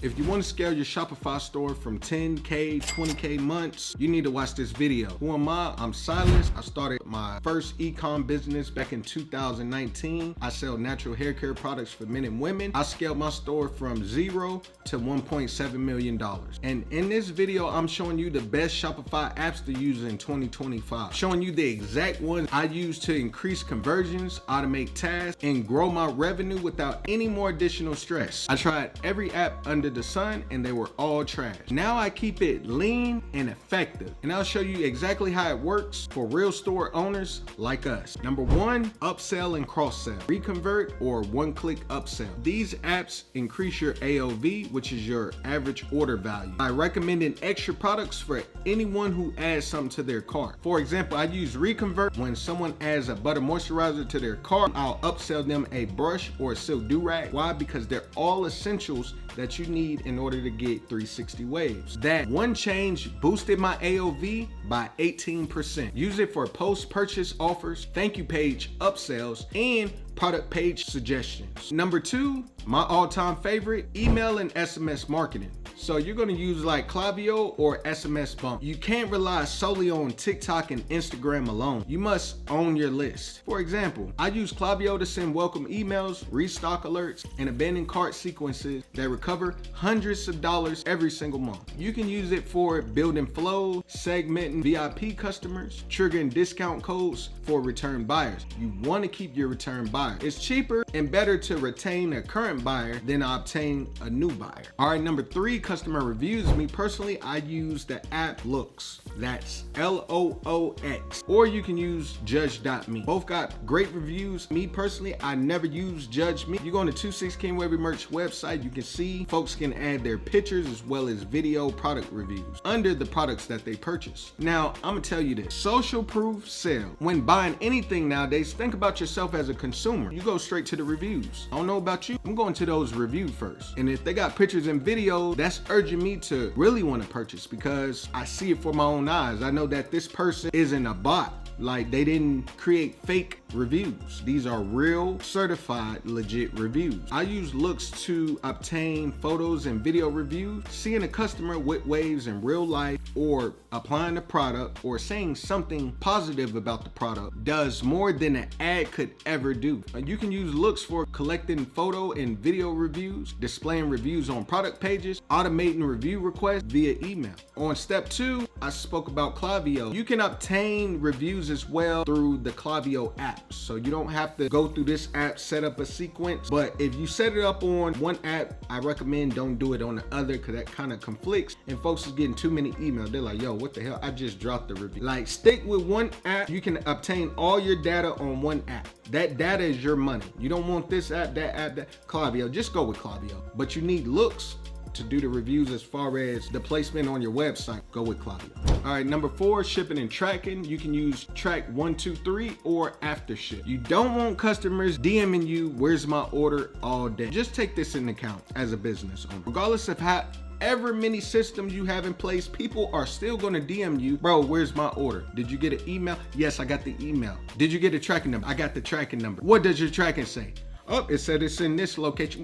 If you want to scale your Shopify store from 10K, 20K months, you need to watch this video. Who am I? I'm Sylus. I started my first e-com business back in 2019. I sell natural hair care products for men and women. I scaled my store from $0 to $1.7 million. And in this video, I'm showing you the best Shopify apps to use in 2025. Showing you the exact ones I use to increase conversions, automate tasks, and grow my revenue without any more additional stress. I tried every app under the sun and they were all trash. Now I keep it lean and effective, and I'll show you exactly how it works for real store owners like us. Number one, upsell and cross-sell, reconvert or one-click upsell. These apps increase your AOV, which is your average order value, by recommending extra products for anyone who adds something to their cart. For example, I use reconvert. When someone adds a butter moisturizer to their cart, I'll upsell them a brush or a silk do-rag. Why? Because they're all essentials that you need in order to get 360 waves. That one change boosted my AOV by 18%. Use it for post-purchase offers, thank you page upsells, and product page suggestions. Number two, my all-time favorite, email and SMS marketing. So you're gonna use like Klaviyo or SMS Bump. You can't rely solely on TikTok and Instagram alone. You must own your list. For example, I use Klaviyo to send welcome emails, restock alerts, and abandoned cart sequences that recover hundreds of dollars every single month. You can use it for building flow, segmenting VIP customers, triggering discount codes for return buyers. You wanna keep your return buyer. It's cheaper and better to retain a current buyer than obtain a new buyer. All right, number three, customer reviews. Me personally, I use the app Loox. That's Loox. Or you can use Judge.me. Both got great reviews. Me personally, I never use Judge Me. You go on the 26 King Wavy merch website, you can see folks can add their pictures as well as video product reviews under the products that they purchase. Now, I'm gonna tell you this. Social proof sale. When buying anything nowadays, think about yourself as a consumer. You go straight to the reviews. I don't know about you. I'm going to those reviews first. And if they got pictures and videos, that's urging me to really want to purchase because I see it for my own eyes. I know that this person isn't a bot. Like, they didn't create fake reviews. These are real, certified, legit reviews. I use Loox to obtain photos and video reviews. Seeing a customer with waves in real life or applying the product or saying something positive about the product does more than an ad could ever do. You can use Loox for collecting photo and video reviews, displaying reviews on product pages, automating review requests via email. On step two, I spoke about Klaviyo. You can obtain reviews as well through the Klaviyo app. So you don't have to go through this app, set up a sequence. But if you set it up on one app, I recommend don't do it on the other because that kind of conflicts and folks is getting too many emails. They're like, yo, what the hell? I just dropped the review. Like, stick with one app. You can obtain all your data on one app. That data is your money. You don't want this app, that Klaviyo. Just go with Klaviyo. But you need Loox to do the reviews as far as the placement on your website. Go with Klaviyo. All right, number four, shipping and tracking. You can use Track 123 or Aftership. You don't want customers DMing you, where's my order, all day. Just take this into account as a business owner. Regardless of however many systems you have in place, people are still gonna DM you, bro, where's my order? Did you get an email? Yes, I got the email. Did you get a tracking number? I got the tracking number. What does your tracking say? Oh, it said it's in this location.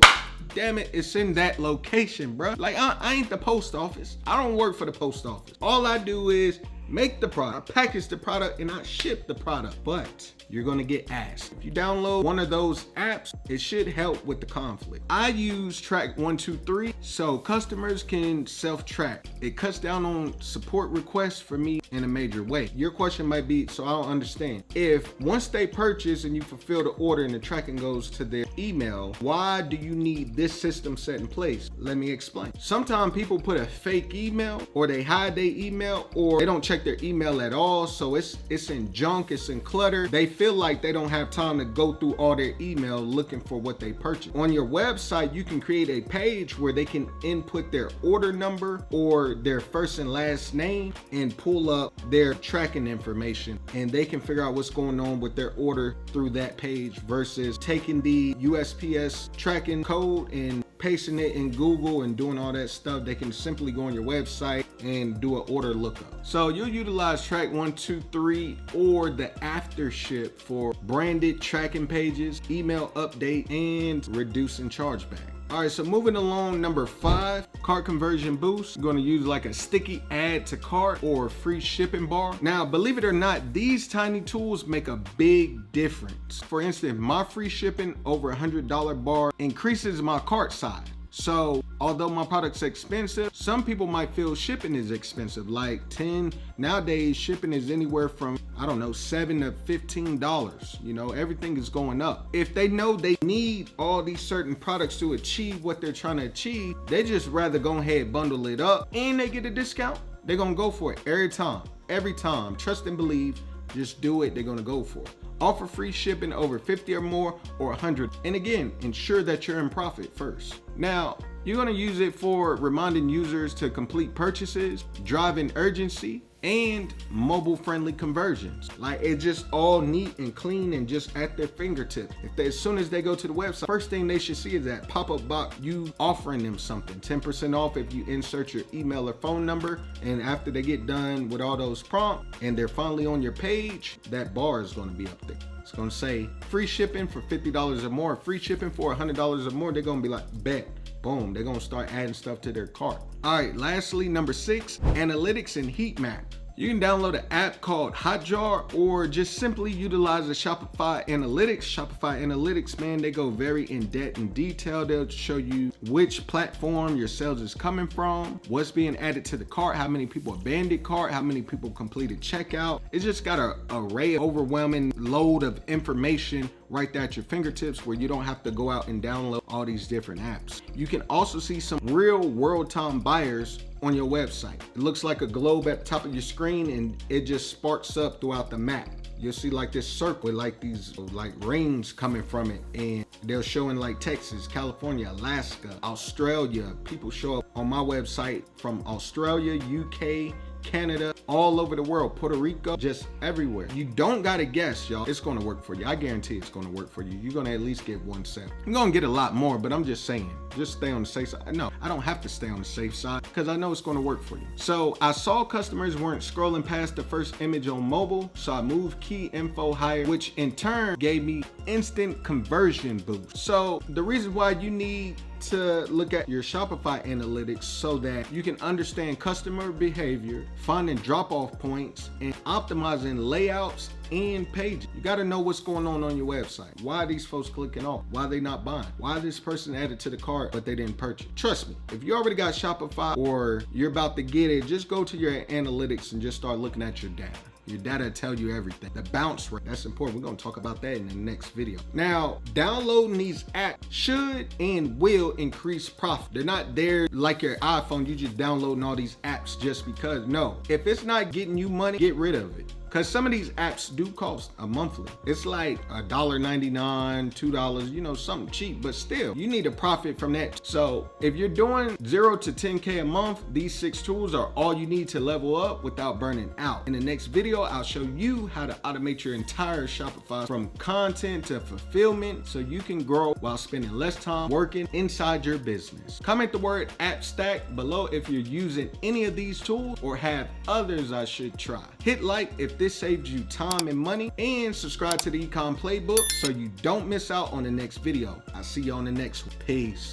Damn it, it's in that location, bro. Like, I ain't the post office. I don't work for the post office. All I do is make the product, I package the product, and I ship the product. But you're gonna get asked. If you download one of those apps, it should help with the conflict. I use Track 123 so customers can self-track. It cuts down on support requests for me in a major way. Your question might be, so I don't understand. If once they purchase and you fulfill the order and the tracking goes to their email, why do you need this system set in place? Let me explain. Sometimes people put a fake email or they hide their email or they don't check their email at all. So it's in junk, it's in clutter. They feel like they don't have time to go through all their email looking for what they purchased. On your website, you can create a page where they can input their order number or their first and last name and pull up their tracking information, and they can figure out what's going on with their order through that page versus taking the USPS tracking code and pasting it in Google and doing all that stuff. They can simply go on your website and do an order lookup. So you'll utilize Track 123 or the Aftership for branded tracking pages, email update, and reducing chargeback. All right, so moving along, number 5, cart conversion boost. You're gonna use like a sticky add to cart or free shipping bar. Now, believe it or not, these tiny tools make a big difference. For instance, my free shipping over $100 bar increases my cart size. So although my product's expensive, some people might feel shipping is expensive, like 10. Nowadays, shipping is anywhere from, I don't know, $7 to $15. You know, everything is going up. If they know they need all these certain products to achieve what they're trying to achieve, they just rather go ahead, bundle it up, and they get a discount. They're gonna go for it every time. Trust and believe, just do it, they're gonna go for it. Offer free shipping over 50 or more or 100. And again, ensure that you're in profit first. Now, you're gonna use it for reminding users to complete purchases, driving urgency, and mobile-friendly conversions. Like, it's just all neat and clean and just at their fingertips. As soon as they go to the website, first thing they should see is that pop-up box, you offering them something. 10% off if you insert your email or phone number. And after they get done with all those prompts and they're finally on your page, that bar is gonna be up there. It's gonna say free shipping for $50 or more, free shipping for $100 or more. They're gonna be like, bet. Boom, they're gonna start adding stuff to their cart. All right, lastly, number 6, analytics and heat map. You can download an app called Hotjar or just simply utilize the Shopify Analytics. Shopify Analytics, man, they go very in depth and detail. They'll show you which platform your sales is coming from, what's being added to the cart, how many people abandoned cart, how many people completed checkout. It's just got an array, overwhelming load of information right there at your fingertips where you don't have to go out and download all these different apps. You can also see some real world time buyers on your website. It looks like a globe at the top of your screen and it just sparks up throughout the map. You'll see like this circle with like these like rings coming from it, and they're showing like Texas, California, Alaska, Australia. People show up on my website from Australia, UK, Canada, all over the world, Puerto Rico, just everywhere. You don't gotta guess, y'all. It's gonna work for you. I guarantee it's gonna work for you. You're gonna at least get 1 cent. I'm gonna get a lot more, but I'm just saying, just stay on the safe side. No, I don't have to stay on the safe side because I know it's gonna work for you. So I saw customers weren't scrolling past the first image on mobile, so I moved key info higher, which in turn gave me instant conversion boost. So the reason why you need to look at your Shopify analytics so that you can understand customer behavior, finding drop-off points, and optimizing layouts and pages. You got to know what's going on your website. Why are these folks clicking off? Why are they not buying? Why this person added to the cart but they didn't purchase? Trust me, if you already got Shopify or you're about to get it, just go to your analytics and just start looking at your data. Your data tell you everything. The bounce rate, that's important. We're gonna talk about that in the next video. Now, downloading these apps should and will increase profit. They're not there like your iPhone, you just downloading all these apps just because. No, if it's not getting you money, get rid of it. Because some of these apps do cost a monthly. It's like $1.99, $2, you know, something cheap, but still, you need a profit from that. So if you're doing 0 to 10K a month, these 6 tools are all you need to level up without burning out. In the next video, I'll show you how to automate your entire Shopify from content to fulfillment so you can grow while spending less time working inside your business. Comment the word app stack below if you're using any of these tools or have others I should try. Hit like if this saved you time and money, and subscribe to the Ecom Playbook so you don't miss out on the next video. I'll see you on the next one. Peace.